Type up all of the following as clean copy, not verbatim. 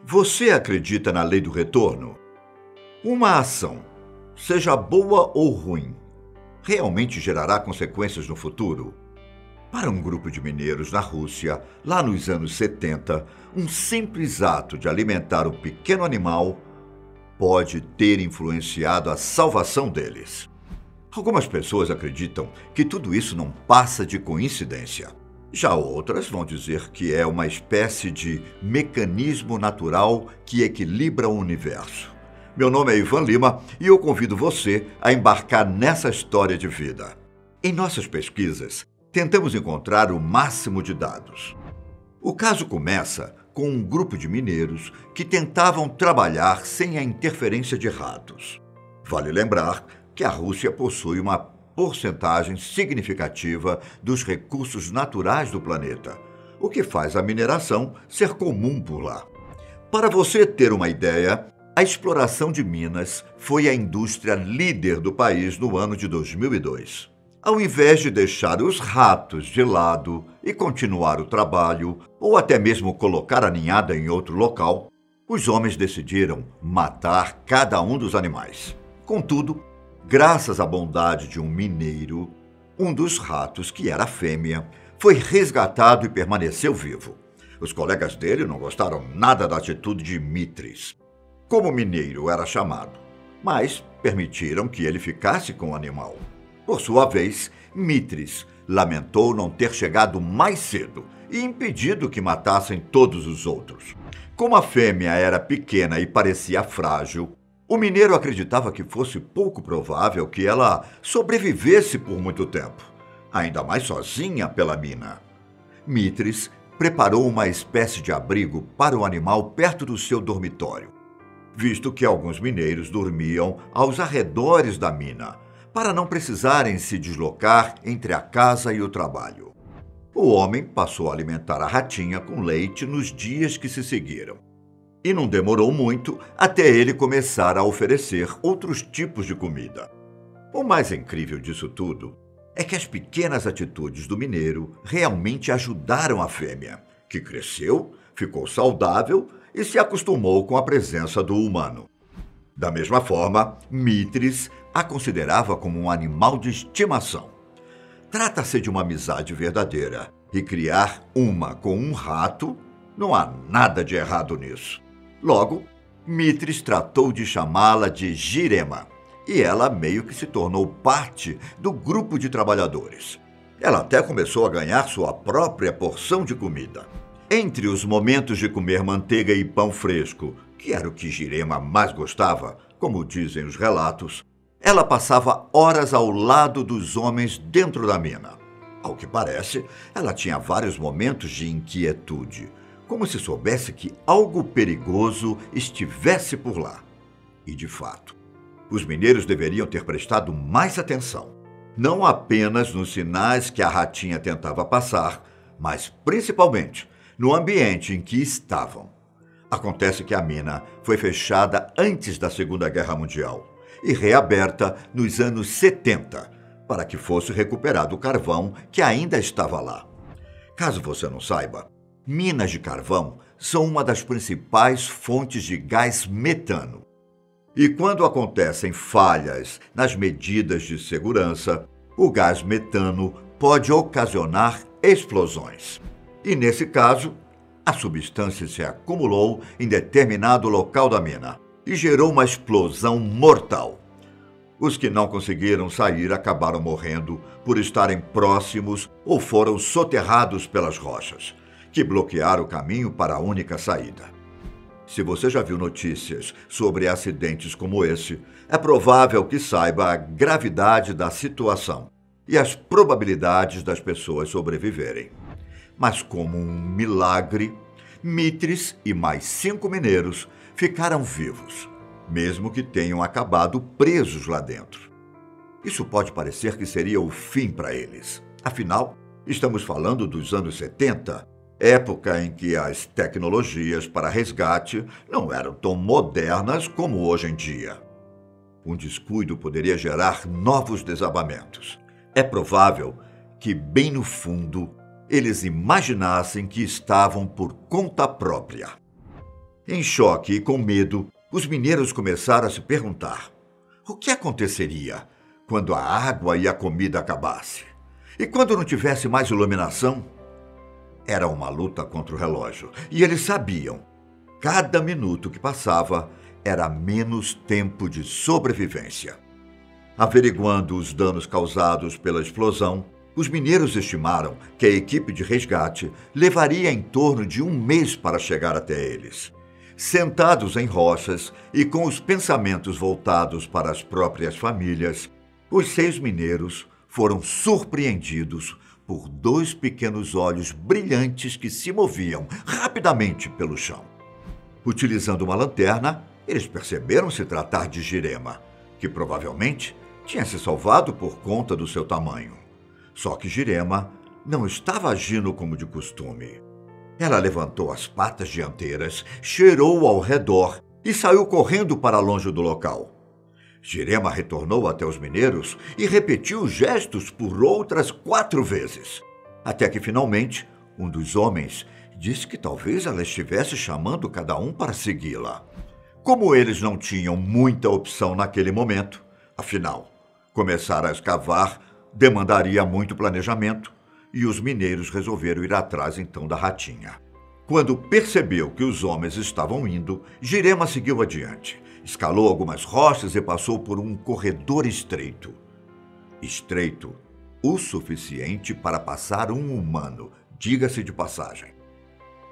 Você acredita na lei do retorno? Uma ação, seja boa ou ruim, realmente gerará consequências no futuro? Para um grupo de mineiros na Rússia, lá nos anos 70, um simples ato de alimentar um pequeno animal pode ter influenciado a salvação deles. Algumas pessoas acreditam que tudo isso não passa de coincidência. Já outras vão dizer que é uma espécie de mecanismo natural que equilibra o universo. Meu nome é Ivan Lima e eu convido você a embarcar nessa história de vida. Em nossas pesquisas, tentamos encontrar o máximo de dados. O caso começa com um grupo de mineiros que tentavam trabalhar sem a interferência de ratos. Vale lembrar que a Rússia possui uma porcentagem significativa dos recursos naturais do planeta, o que faz a mineração ser comum por lá. Para você ter uma ideia, a exploração de minas foi a indústria líder do país no ano de 2002. Ao invés de deixar os ratos de lado e continuar o trabalho, ou até mesmo colocar a ninhada em outro local, os homens decidiram matar cada um dos animais. Contudo, graças à bondade de um mineiro, um dos ratos, que era fêmea, foi resgatado e permaneceu vivo. Os colegas dele não gostaram nada da atitude de Mitris, como mineiro era chamado, mas permitiram que ele ficasse com o animal. Por sua vez, Mitris lamentou não ter chegado mais cedo e impedido que matassem todos os outros. Como a fêmea era pequena e parecia frágil, o mineiro acreditava que fosse pouco provável que ela sobrevivesse por muito tempo, ainda mais sozinha pela mina. Mitris preparou uma espécie de abrigo para o animal perto do seu dormitório, visto que alguns mineiros dormiam aos arredores da mina, para não precisarem se deslocar entre a casa e o trabalho. O homem passou a alimentar a ratinha com leite nos dias que se seguiram. E não demorou muito até ele começar a oferecer outros tipos de comida. O mais incrível disso tudo é que as pequenas atitudes do mineiro realmente ajudaram a fêmea, que cresceu, ficou saudável e se acostumou com a presença do humano. Da mesma forma, Mitris a considerava como um animal de estimação. Trata-se de uma amizade verdadeira, e criar uma com um rato, não há nada de errado nisso. Logo, Mitris tratou de chamá-la de Jirema, e ela meio que se tornou parte do grupo de trabalhadores. Ela até começou a ganhar sua própria porção de comida. Entre os momentos de comer manteiga e pão fresco, que era o que Jirema mais gostava, como dizem os relatos, ela passava horas ao lado dos homens dentro da mina. Ao que parece, ela tinha vários momentos de inquietude, como se soubesse que algo perigoso estivesse por lá. E, de fato, os mineiros deveriam ter prestado mais atenção, não apenas nos sinais que a ratinha tentava passar, mas principalmente no ambiente em que estavam. Acontece que a mina foi fechada antes da Segunda Guerra Mundial e reaberta nos anos 70, para que fosse recuperado o carvão que ainda estava lá. Caso você não saiba, minas de carvão são uma das principais fontes de gás metano. E quando acontecem falhas nas medidas de segurança, o gás metano pode ocasionar explosões. E nesse caso, a substância se acumulou em determinado local da mina e gerou uma explosão mortal. Os que não conseguiram sair acabaram morrendo por estarem próximos ou foram soterrados pelas rochas, que bloquearam o caminho para a única saída. Se você já viu notícias sobre acidentes como esse, é provável que saiba a gravidade da situação e as probabilidades das pessoas sobreviverem. Mas como um milagre, Mitris e mais 5 mineiros ficaram vivos, mesmo que tenham acabado presos lá dentro. Isso pode parecer que seria o fim para eles. Afinal, estamos falando dos anos 70, época em que as tecnologias para resgate não eram tão modernas como hoje em dia. Um descuido poderia gerar novos desabamentos. É provável que, bem no fundo, eles imaginassem que estavam por conta própria. Em choque e com medo, os mineiros começaram a se perguntar: o que aconteceria quando a água e a comida acabassem? E quando não tivesse mais iluminação? Era uma luta contra o relógio, e eles sabiam: cada minuto que passava era menos tempo de sobrevivência. Averiguando os danos causados pela explosão, os mineiros estimaram que a equipe de resgate levaria em torno de 1 mês para chegar até eles. Sentados em rochas e com os pensamentos voltados para as próprias famílias, os 6 mineiros foram surpreendidos por 2 pequenos olhos brilhantes que se moviam rapidamente pelo chão. Utilizando uma lanterna, eles perceberam se tratar de Jirema, que provavelmente tinha se salvado por conta do seu tamanho. Só que Jirema não estava agindo como de costume. Ela levantou as patas dianteiras, cheirou ao redor e saiu correndo para longe do local. Jirema retornou até os mineiros e repetiu os gestos por outras 4 vezes, até que finalmente um dos homens disse que talvez ela estivesse chamando cada um para segui-la. Como eles não tinham muita opção naquele momento, afinal, começar a escavar demandaria muito planejamento, e os mineiros resolveram ir atrás então da ratinha. Quando percebeu que os homens estavam indo, Jirema seguiu adiante. Escalou algumas rochas e passou por um corredor estreito. Estreito o suficiente para passar um humano, diga-se de passagem.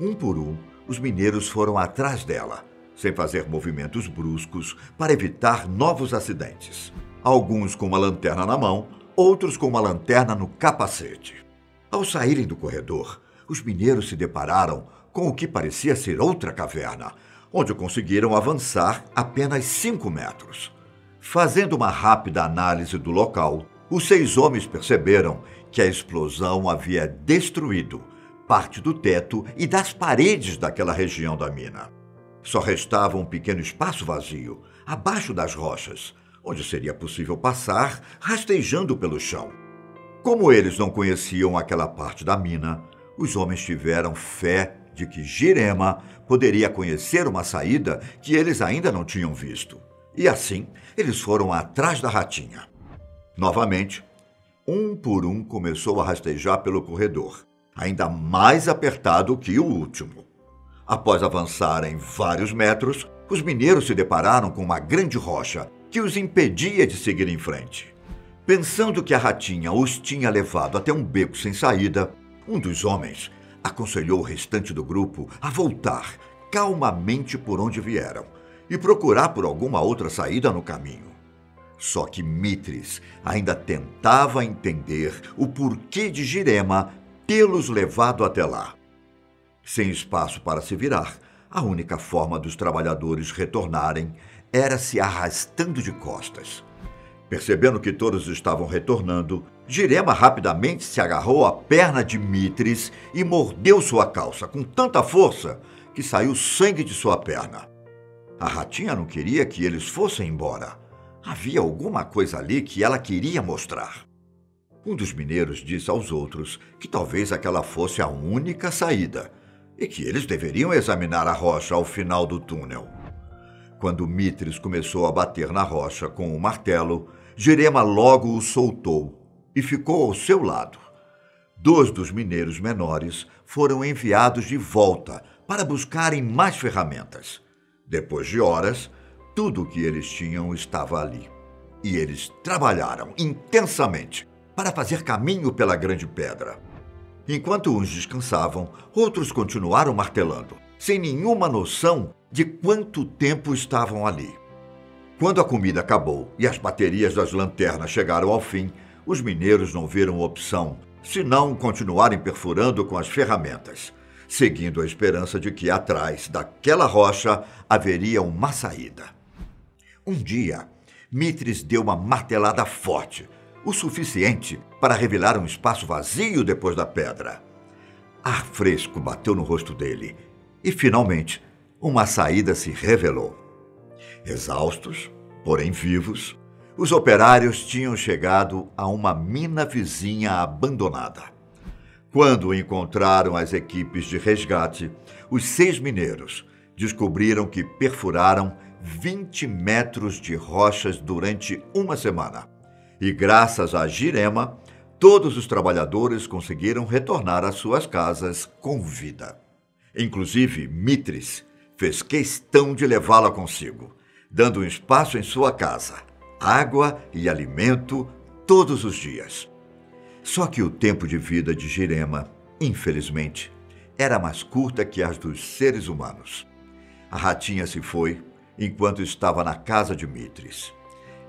Um por um, os mineiros foram atrás dela, sem fazer movimentos bruscos para evitar novos acidentes. Alguns com uma lanterna na mão, outros com uma lanterna no capacete. Ao saírem do corredor, os mineiros se depararam com o que parecia ser outra caverna, onde conseguiram avançar apenas 5 metros. Fazendo uma rápida análise do local, os 6 homens perceberam que a explosão havia destruído parte do teto e das paredes daquela região da mina. Só restava um pequeno espaço vazio, abaixo das rochas, onde seria possível passar rastejando pelo chão. Como eles não conheciam aquela parte da mina, os homens tiveram fé de que Jirema poderia conhecer uma saída que eles ainda não tinham visto. E assim, eles foram atrás da ratinha. Novamente, um por um começou a rastejar pelo corredor, ainda mais apertado que o último. Após avançarem vários metros, os mineiros se depararam com uma grande rocha que os impedia de seguir em frente. Pensando que a ratinha os tinha levado até um beco sem saída, um dos homens aconselhou o restante do grupo a voltar calmamente por onde vieram e procurar por alguma outra saída no caminho. Só que Mithras ainda tentava entender o porquê de Jirema tê-los levado até lá. Sem espaço para se virar, a única forma dos trabalhadores retornarem era se arrastando de costas. Percebendo que todos estavam retornando, Jirema rapidamente se agarrou à perna de Mithras e mordeu sua calça com tanta força que saiu sangue de sua perna. A ratinha não queria que eles fossem embora. Havia alguma coisa ali que ela queria mostrar. Um dos mineiros disse aos outros que talvez aquela fosse a única saída e que eles deveriam examinar a rocha ao final do túnel. Quando Mithras começou a bater na rocha com o martelo, Jirema logo o soltou e ficou ao seu lado. 2 dos mineiros menores foram enviados de volta para buscarem mais ferramentas. Depois de horas, tudo o que eles tinham estava ali. E eles trabalharam intensamente para fazer caminho pela grande pedra. Enquanto uns descansavam, outros continuaram martelando, sem nenhuma noção de quanto tempo estavam ali. Quando a comida acabou e as baterias das lanternas chegaram ao fim, os mineiros não viram opção senão continuarem perfurando com as ferramentas, seguindo a esperança de que atrás daquela rocha haveria uma saída. Um dia, Mithras deu uma martelada forte, o suficiente para revelar um espaço vazio depois da pedra. Ar fresco bateu no rosto dele e, finalmente, uma saída se revelou. Exaustos, porém vivos, os operários tinham chegado a uma mina vizinha abandonada. Quando encontraram as equipes de resgate, os 6 mineiros descobriram que perfuraram 20 metros de rochas durante uma semana. E graças a Jirema, todos os trabalhadores conseguiram retornar às suas casas com vida. Inclusive, Mithras fez questão de levá-la consigo, dando um espaço em sua casa, água e alimento todos os dias. Só que o tempo de vida de Jirema, infelizmente, era mais curta que as dos seres humanos. A ratinha se foi enquanto estava na casa de Mithras.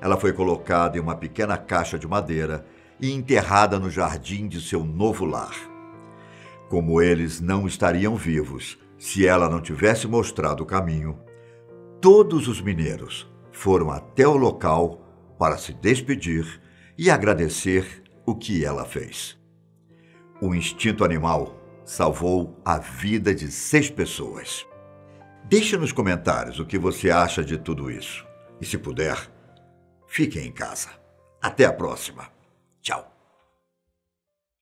Ela foi colocada em uma pequena caixa de madeira e enterrada no jardim de seu novo lar. Como eles não estariam vivos se ela não tivesse mostrado o caminho, todos os mineiros foram até o local para se despedir e agradecer o que ela fez. O instinto animal salvou a vida de 6 pessoas. Deixe nos comentários o que você acha de tudo isso. E se puder, fique em casa. Até a próxima. Tchau.